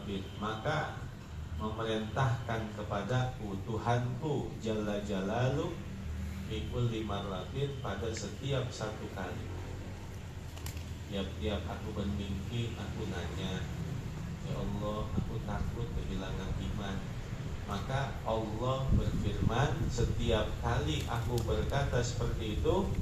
Rabbin, maka memerintahkan kepadaku Tuhanku Jalla Jalalu Bikul marratin, pada setiap satu kali. Tiap-tiap aku bermimpi, aku nanya, ya Allah, aku takut kehilangan iman. Maka Allah berfirman, setiap kali aku berkata seperti itu,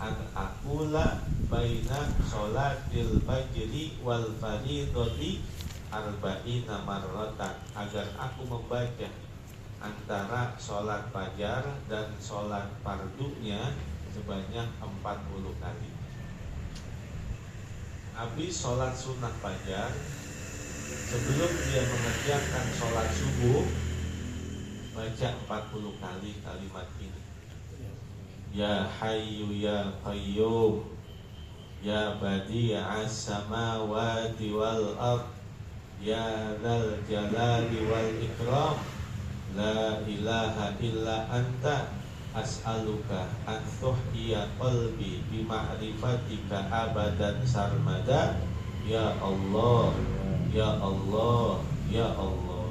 an aqula baina sholatil fajri wal fardhati arba'ina marratan, agar aku membaca antara sholat fajar dan sholat fardunya sebanyak 40 kali. Habis sholat sunnah fajar, sebelum dia mengerjakan sholat subuh, baca 40 kali kalimat ini. Ya Hayyu Ya Qayyum, Ya Badi'as Samawati wal Ard, Ya Dzal Jalali wal Ikram, La ilaha illa anta as'aluka an tuhyiya qalbi bima'rifatika abadan sarmada. Ya Allah, Ya Allah, Ya Allah,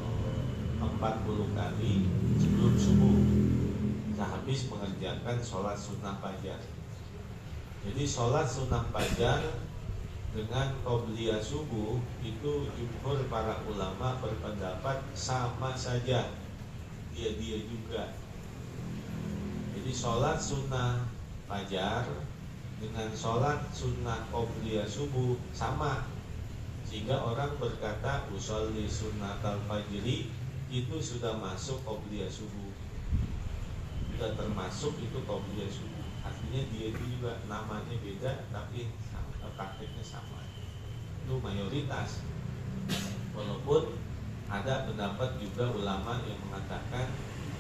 40 kali sebelum subuh, sehabis mengerjakan sholat sunnah fajar. Jadi sholat sunnah fajar dengan qobliyah subuh itu jumhur para ulama berpendapat sama saja, dia juga. Jadi sholat sunnah fajar dengan sholat sunnah qobliyah subuh sama, sehingga orang berkata usolli sunnatal fajri, itu sudah masuk qobliyah subuh, sudah termasuk itu qobliyah subuh. Artinya dia juga namanya beda tapi prakteknya sama. Itu mayoritas. Walaupun ada pendapat juga ulama yang mengatakan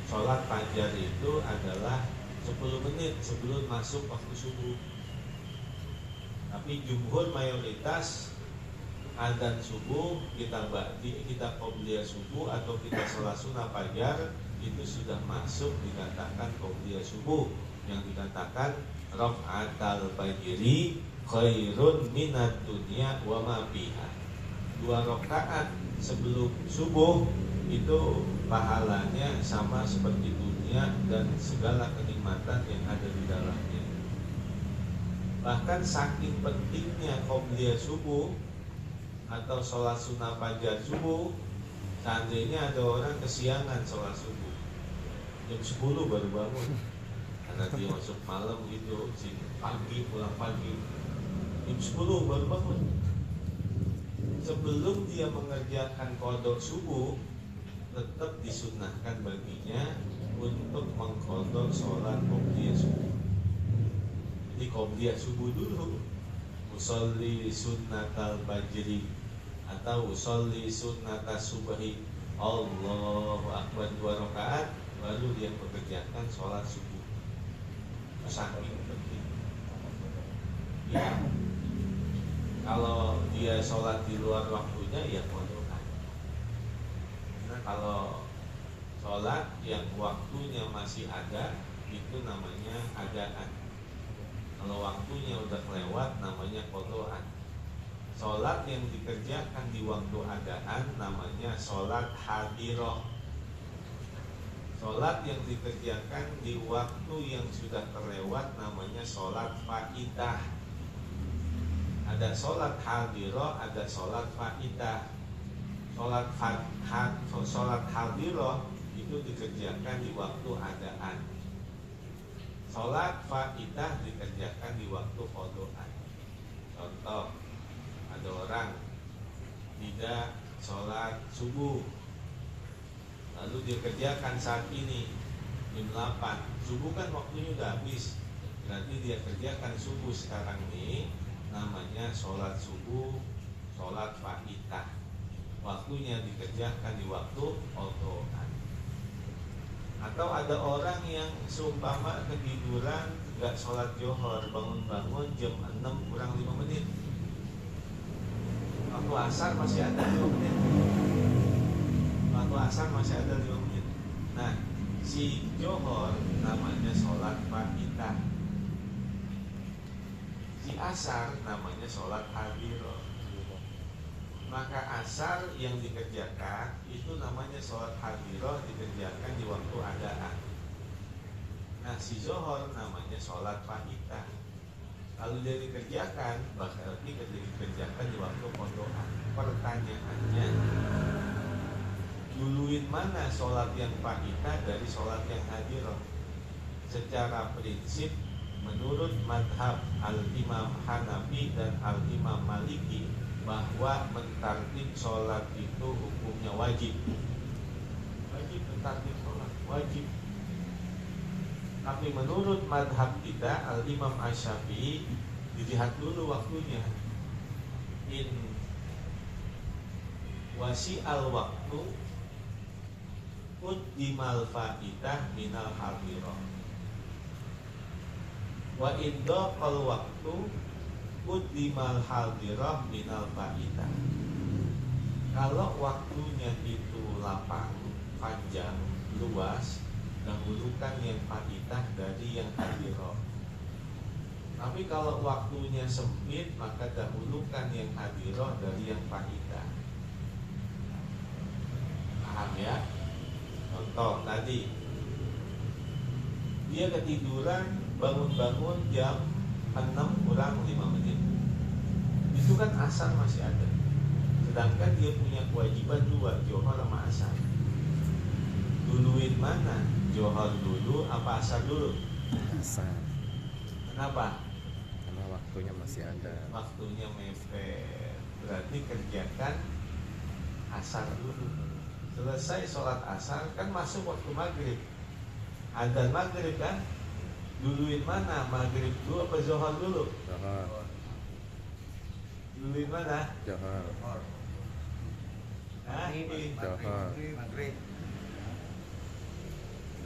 sholat fajar itu adalah 10 menit sebelum masuk waktu subuh. Tapi jumhur mayoritas adzan subuh, kita ba'di, kita qobliyah subuh atau kita sholat sunnah fajar itu sudah masuk dikatakan qobliyah subuh, yang dikatakan raq'atal fajri khairun minad dunya wa ma fiha. 2 rakaat sebelum subuh itu pahalanya sama seperti dunia dan segala kenikmatan yang ada di dalamnya. Bahkan saking pentingnya qobliyah subuh atau sholat sunnah fajar subuh, seandainya ada orang kesiangan sholat subuh, jam 10 baru bangun karena dia masuk malam gitu, pagi pulang pagi, jam 10 baru bangun. Sebelum dia mengerjakan qodok subuh, tetap disunnahkan baginya untuk mengqodok sholat qobliyah subuh. Jadi qobliyah subuh dulu, usolli sunnatal fajri atau usolli sunnatas subhi, Allahu akbar 2 rakaat, baru dia mengerjakan sholat subuh. Saking penting. Ya, kalau dia sholat di luar waktunya ya qodokan. Nah, kalau sholat yang waktunya masih ada, itu namanya adaan. Kalau waktunya udah kelewat, namanya qodokan. Sholat yang dikerjakan di waktu adaan namanya sholat hadiroh. Sholat yang dikerjakan di waktu yang sudah terlewat namanya sholat faidah. Ada sholat hadiroh, ada sholat faidah. Sholat hadiroh itu dikerjakan di waktu adaan. Sholat faidah dikerjakan di waktu qodokan. Contoh, ada orang tidak sholat subuh, lalu dia kerjakan saat ini jam 8, subuh kan waktunya udah habis, berarti dia kerjakan subuh sekarang ini, namanya sholat subuh, sholat faidah. Waktunya dikerjakan di waktu qodokan. Atau ada orang yang seumpama ketiduran gak sholat johor, bangun-bangun jam 6 kurang 5 menit, waktu asar masih ada 5 menit, waktu asar masih ada 5 menit. Nah, si johor namanya sholat faidah, si asar namanya sholat hadiroh. Maka asar yang dikerjakan itu namanya sholat hadiroh, dikerjakan di waktu adaan. Nah si zohor namanya sholat faitah. Kalau dia dikerjakan, berarti dikerjakan di waktu qadaan. Pertanyaannya, duluin mana sholat yang faitah dari sholat yang hadiroh? Secara prinsip, menurut madhab al-imam Hanafi dan al-imam Maliki, bahwa mentartib sholat itu hukumnya wajib. Wajib mentartib sholat, wajib. Tapi menurut madhab kita al-imam Asy-Syafi'i, dilihat dulu waktunya. In wasi al-waktu quddimal fa'idah minal hadirah. Wa indaqal waktu quddimal hadirah minal fa'idah. Kalau waktunya itu lapang, panjang, luas, dahulukan yang fa'idah dari yang hadirah. Tapi kalau waktunya sempit, maka dahulukan yang hadirah dari yang fa'idah. Paham ya? Contoh tadi, dia ketiduran, bangun-bangun jam 6 kurang 5 menit. Itu kan asar masih ada. Sedangkan dia punya kewajiban 2, johor sama asar. Duluin mana? Johor dulu apa asar dulu? Asar. Kenapa? Karena waktunya masih ada. Waktunya mepet. Berarti kerjakan asar dulu. Selesai sholat asar kan masuk waktu maghrib. Adzan maghrib kan? Duluin mana? Maghrib dulu apa zuhur dulu? Johor. Duluin mana? Johor. Hah? Johor.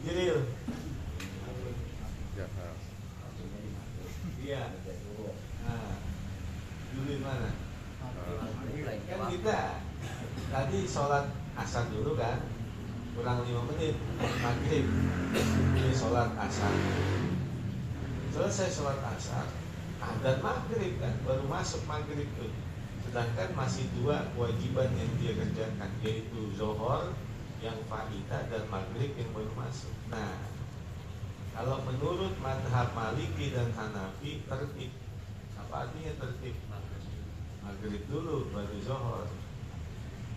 Jiril. Johor. Iya. Nah, duluin mana? Kan kita tadi sholat asar dulu kan? Kurang 5 menit maghrib. Ini sholat asar. Selesai sholat asar, adzan maghrib kan, baru masuk maghrib tuh. Sedangkan masih 2 kewajiban yang dia kerjakan, yaitu zuhur yang fa'idah dan maghrib yang baru masuk. Nah, kalau menurut madhab Maliki dan Hanafi tertib. Apa artinya tertib? Maghrib dulu baru zuhur.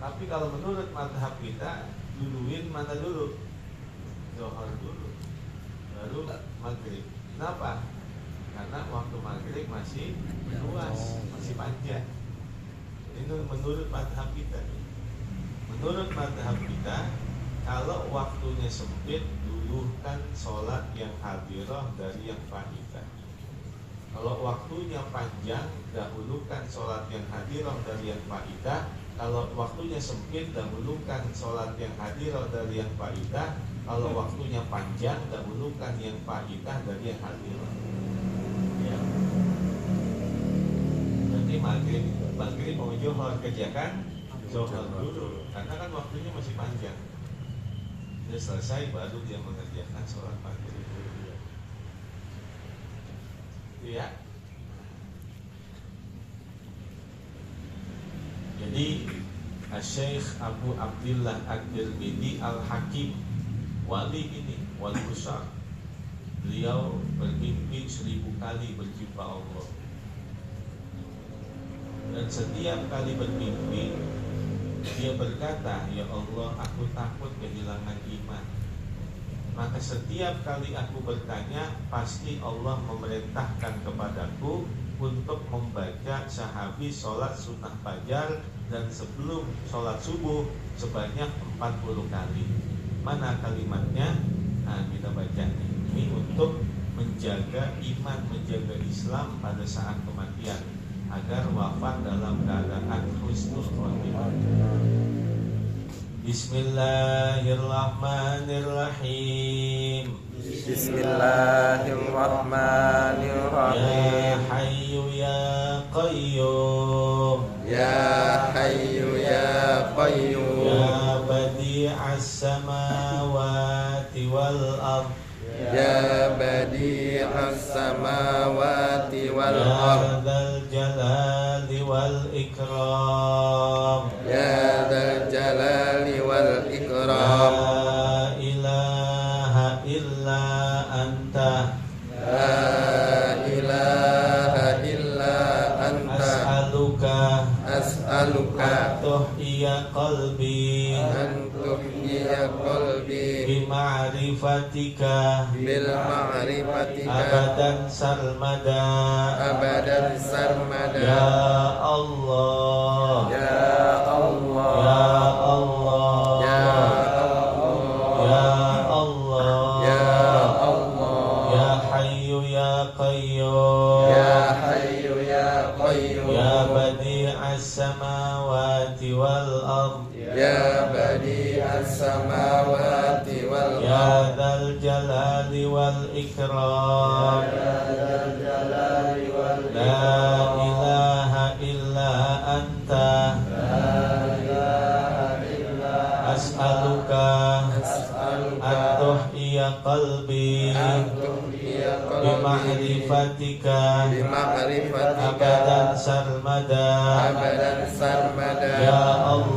Tapi kalau menurut madhab kita, duluin mana dulu? Zuhur dulu baru maghrib. Kenapa? Karena waktu maghrib masih luas, masih panjang. Ini menurut madhab kita. Menurut madhab kita, kalau waktunya sempit, dulukan sholat yang hadirah dari yang fa'idah. Kalau waktunya panjang, dahulukan sholat yang hadirah dari yang fa'idah. Kalau waktunya sempit, dahulukan sholat yang hadirah dari yang fa'idah. Kalau waktunya panjang, dahulukan yang fa'idah dari yang hadirah. Ya. Berarti maghrib mau zuhur kerjakan zuhur dulu, karena kan waktunya masih panjang. Sudah selesai baru dia mengerjakan sholat maghrib dulu. Ya. Jadi Syekh Abu Abdillah Ad-Tirmidzi Al-Hakim, wali ini, wali besar. Beliau bermimpi 1000 kali berjumpa Allah. Dan setiap kali bermimpi, dia berkata, "Ya Allah, aku takut kehilangan iman." Maka setiap kali aku bertanya, pasti Allah memerintahkan kepadaku untuk membaca sahabi sholat sunnah fajar dan sebelum sholat subuh sebanyak 40 kali. Mana kalimatnya? Nah, kita baca nih. Ini untuk menjaga iman, menjaga Islam pada saat kematian, agar wafat dalam keadaan husnul khotimah. Bismillahirrahmanirrahim. Bismillahirrahmanirrahim. Ya Hayyu ya Qayyum. Ya Hayyu ya Qayyum. Ya Badi'as samawati wal ardh. Ya Badi'as samawati wal Ya ardh. Dzal jalali wal ikram. tuhyiya qalbi أن تحيي قلبي بمعرفتك بالمعرفتك أبدا سرمدا أبدا سرمدا يا الله يا الله يا الله يا الله يا الله يا حي يا قيوم يا حي يا قيوم يا بديع السماوات والأرض يا بديع السماوات والأرض يا ذا الجلال والإكرام لا إله إلا أنت أسألك أن تحيي قلبي بمعرفتك بمعرفتك أبدا سرمدا أبدا سرمدا يا الله